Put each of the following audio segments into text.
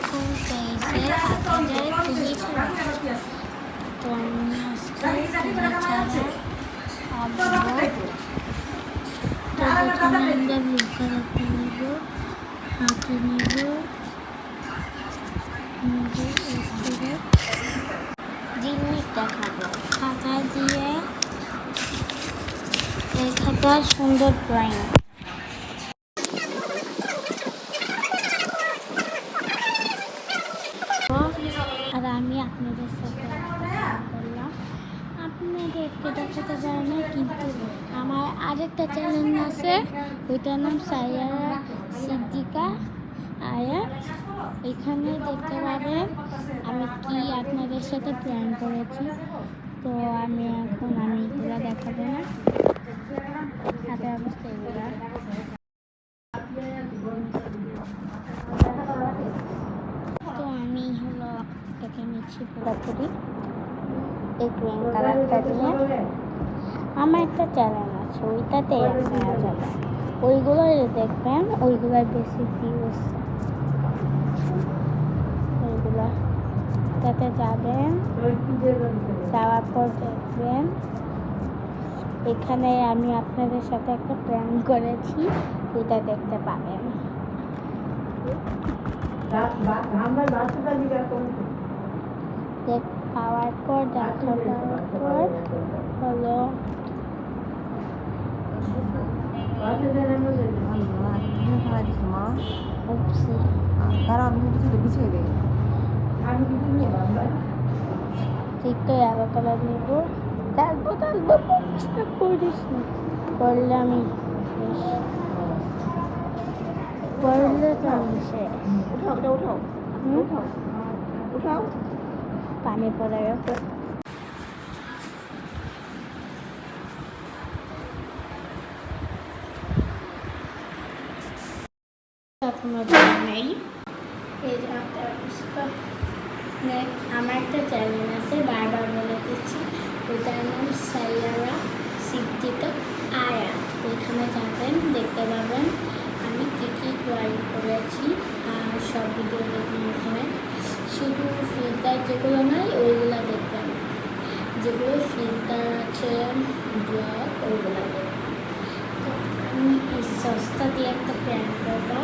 ফুল পেয়েছে 7,030 তো আমি আজকে 3 ছাড়া আঁকবো। তো প্রথমে আমরা ব্লু কালারটা নেব, হাতে নেব, জিনিস দেখাবো খাতা দিয়ে এই খাতা সুন্দর ড্রয়িং। আর আমি আপনাদের সাথে করলাম, আপনাদেরকে দেখাতে পারে না, কিন্তু আমার আরেকটা চ্যানেল আছে, ওইটার নাম সাইয়ারা সিদ্দিকা আয়া। এখানে দেখতে পাবেন আমি কি আপনাদের সাথে প্ল্যান করেছি। তো আমি এগুলো দেখাবো না, হাতের অবস্থা এগুলা। তো আমি এটাকে নিচ্ছি পুরোপুরি এই গ্রিন কালারটা দিয়ে। আমার একটা চ্যানেল আছে, ওইটাতে আপনারা যাবেন, ওইগুলো দেখবেন, ওইগুলোর বেশি ভিউজ। ওইগুলোতে যাবেন, যাওয়ার পর দেখবেন এখানে আমি আপনাদের সাথে একটা প্ল্যান করেছি, ওইটা দেখতে পাবেন। পাওয়ার পর দেখার পর হলো ঠিক তো এলো কালার নেব, করিস না, করলে আমি করলে তো আমি উঠাও পানি পড়ে গেছে। নেই আমার একটা চ্যানেল আছে, বারবার বলে দিচ্ছি, ওইটার নাম সাইয়ারা সিদ্দিকা আয়া। ওইখানে যাবেন, দেখতে পাবেন আমি কী কী ড্রয়িং করেছি, আর সব ভিডিও দেখবেন। ওখানে শুধু ফিল্টার যেগুলো নাই ওইগুলো দেখবেন, যেগুলো ফিল্টার আছে ব্লগ ওইগুলো দেখবেন। তো আমি এই সস্তা দিয়ে একটা প্ল্যান করবো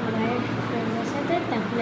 আমার ফ্রেন্ডের সাথে, তখন